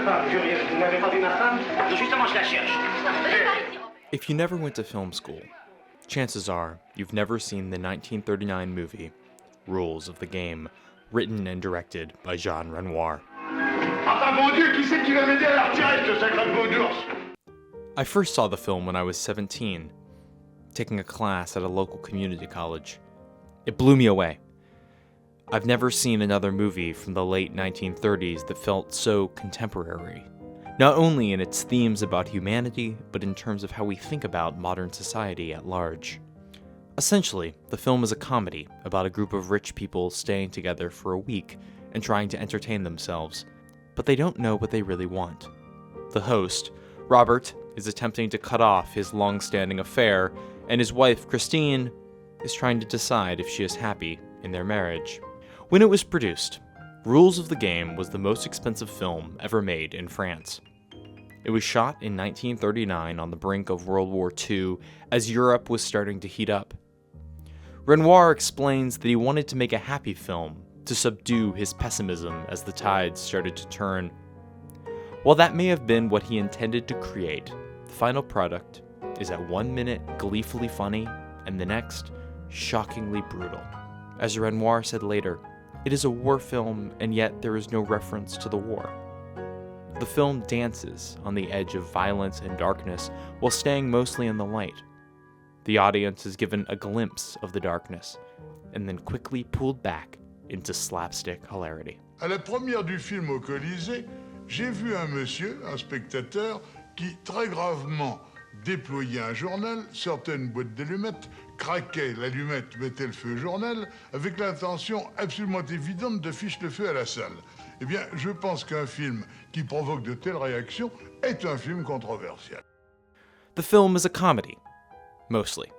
femme, curieuse. Vous n'avez pas vu ma femme? Justement, je la cherche. If you never went to film school, chances are you've never seen the 1939 movie Rules of the Game, written and directed by Jean Renoir. Ah mon Dieu, qui c'est qui va m'aider à la retirer, ce sacre de veau d'ours? I first saw the film when I was 17, taking a class at a local community college. It blew me away. I've never seen another movie from the late 1930s that felt so contemporary, not only in its themes about humanity, but in terms of how we think about modern society at large. Essentially, the film is a comedy about a group of rich people staying together for a week and trying to entertain themselves, but they don't know what they really want. The host, Robert, is attempting to cut off his long-standing affair, and his wife, Christine, is trying to decide if she is happy in their marriage. When it was produced, Rules of the Game was the most expensive film ever made in France. It was shot in 1939 on the brink of World War II as Europe was starting to heat up. Renoir explains that he wanted to make a happy film to subdue his pessimism as the tides started to turn. While that may have been what he intended to create, the final product is at 1 minute gleefully funny and the next shockingly brutal. As Renoir said later, it is a war film and yet there is no reference to the war. The film dances on the edge of violence and darkness while staying mostly in the light. The audience is given a glimpse of the darkness and then quickly pulled back into slapstick hilarity. À la première du film au Colisée, j'ai vu un monsieur, un spectateur, qui très gravement déployait un journal, sortait une boîte d'allumettes, craquait l'allumette, mettait le feu au journal, avec l'intention absolument évidente de ficher le feu à la salle. Eh bien, je pense qu'un film qui provoque de telles réactions est un film controversial. The film is a comedy, mostly.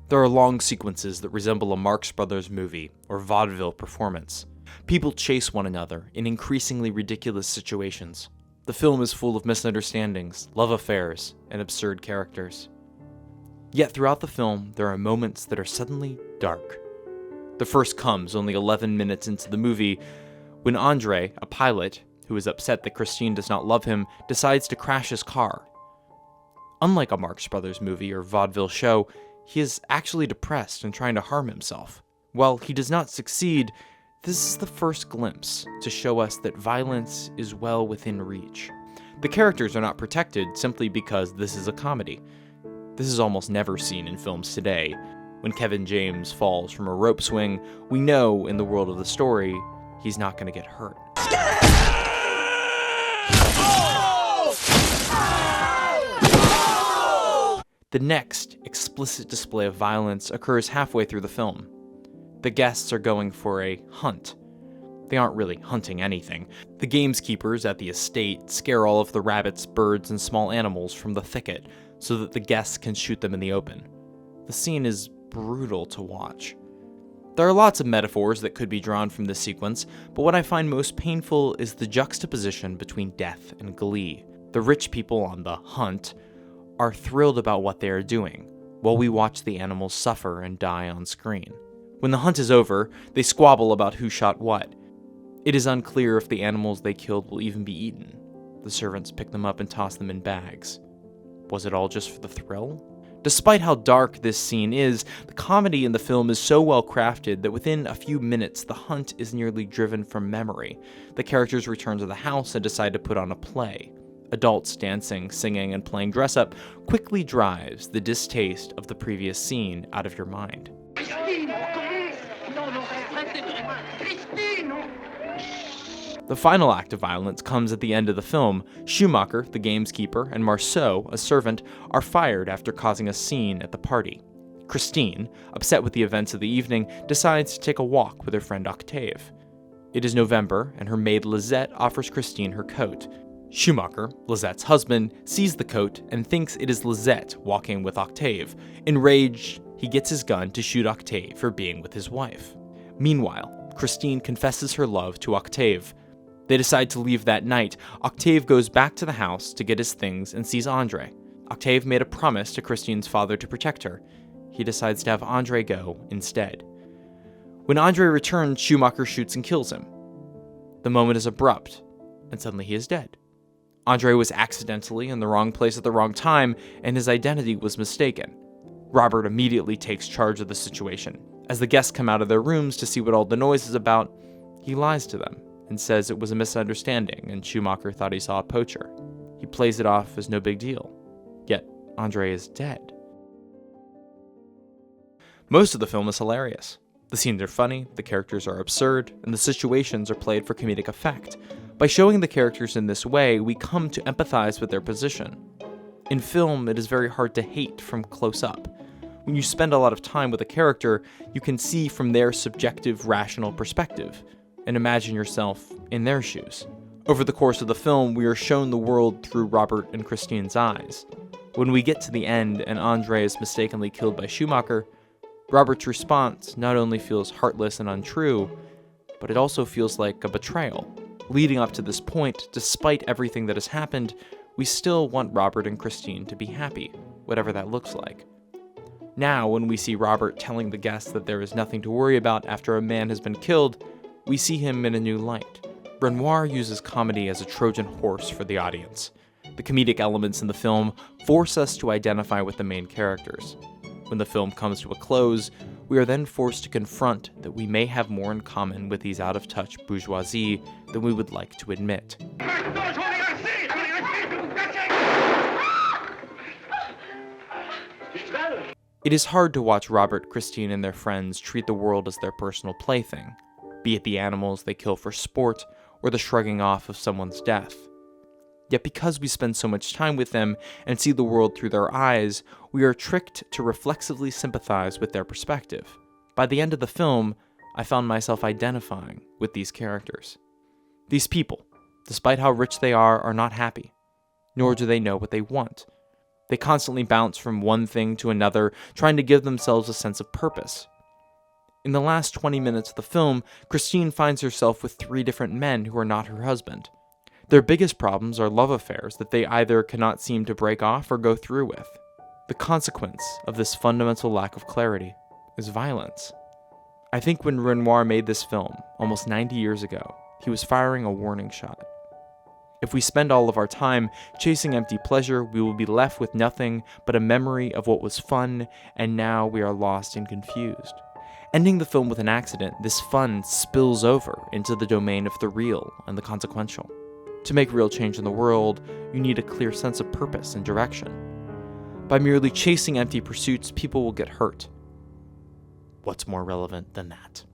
There are long sequences that resemble a Marx Brothers movie or vaudeville performance. People chase one another in increasingly ridiculous situations. The film is full of misunderstandings, love affairs, and absurd characters. Yet throughout the film, there are moments that are suddenly dark. The first comes only 11 minutes into the movie, when Andre, a pilot, who is upset that Christine does not love him, decides to crash his car. Unlike a Marx Brothers movie or vaudeville show, he is actually depressed and trying to harm himself. While he does not succeed, this is the first glimpse to show us that violence is well within reach. The characters are not protected simply because this is a comedy. This is almost never seen in films today. When Kevin James falls from a rope swing, we know in the world of the story, he's not going to get hurt. The next explicit display of violence occurs halfway through the film. The guests are going for a hunt. They aren't really hunting anything. The gameskeepers at the estate scare all of the rabbits, birds, and small animals from the thicket so that the guests can shoot them in the open. The scene is brutal to watch. There are lots of metaphors that could be drawn from this sequence, but what I find most painful is the juxtaposition between death and glee. The rich people on the hunt are thrilled about what they are doing, while we watch the animals suffer and die on screen. When the hunt is over, they squabble about who shot what. It is unclear if the animals they killed will even be eaten. The servants pick them up and toss them in bags. Was it all just for the thrill? Despite how dark this scene is, the comedy in the film is so well crafted that within a few minutes, the hunt is nearly driven from memory. The characters return to the house and decide to put on a play. Adults dancing, singing, and playing dress-up quickly drives the distaste of the previous scene out of your mind. The final act of violence comes at the end of the film. Schumacher, the gameskeeper, and Marceau, a servant, are fired after causing a scene at the party. Christine, upset with the events of the evening, decides to take a walk with her friend Octave. It is November, and her maid Lisette offers Christine her coat. Schumacher, Lisette's husband, sees the coat and thinks it is Lisette walking with Octave. Enraged, he gets his gun to shoot Octave for being with his wife. Meanwhile, Christine confesses her love to Octave. They decide to leave that night. Octave goes back to the house to get his things and sees Andre. Octave made a promise to Christine's father to protect her. He decides to have Andre go instead. When Andre returns, Schumacher shoots and kills him. The moment is abrupt, and suddenly he is dead. Andre was accidentally in the wrong place at the wrong time, and his identity was mistaken. Robert immediately takes charge of the situation. As the guests come out of their rooms to see what all the noise is about, he lies to them and says it was a misunderstanding and Schumacher thought he saw a poacher. He plays it off as no big deal. Yet, Andre is dead. Most of the film is hilarious. The scenes are funny, the characters are absurd, and the situations are played for comedic effect. By showing the characters in this way, we come to empathize with their position. In film, it is very hard to hate from close up. When you spend a lot of time with a character, you can see from their subjective, rational perspective, and imagine yourself in their shoes. Over the course of the film, we are shown the world through Robert and Christine's eyes. When we get to the end and Andre is mistakenly killed by Schumacher, Robert's response not only feels heartless and untrue, but it also feels like a betrayal. Leading up to this point, despite everything that has happened, we still want Robert and Christine to be happy, whatever that looks like. Now, when we see Robert telling the guests that there is nothing to worry about after a man has been killed, we see him in a new light. Renoir uses comedy as a Trojan horse for the audience. The comedic elements in the film force us to identify with the main characters. When the film comes to a close, we are then forced to confront that we may have more in common with these out-of-touch bourgeoisie than we would like to admit. It is hard to watch Robert, Christine, and their friends treat the world as their personal plaything, be it the animals they kill for sport or the shrugging off of someone's death. Yet because we spend so much time with them and see the world through their eyes, we are tricked to reflexively sympathize with their perspective. By the end of the film, I found myself identifying with these characters. These people, despite how rich they are not happy, nor do they know what they want. They constantly bounce from one thing to another, trying to give themselves a sense of purpose. In the last 20 minutes of the film, Christine finds herself with 3 different men who are not her husband. Their biggest problems are love affairs that they either cannot seem to break off or go through with. The consequence of this fundamental lack of clarity is violence. I think when Renoir made this film, almost 90 years ago, he was firing a warning shot. If we spend all of our time chasing empty pleasure, we will be left with nothing but a memory of what was fun, and now we are lost and confused. Ending the film with an accident, this fun spills over into the domain of the real and the consequential. To make real change in the world, you need a clear sense of purpose and direction. By merely chasing empty pursuits, people will get hurt. What's more relevant than that?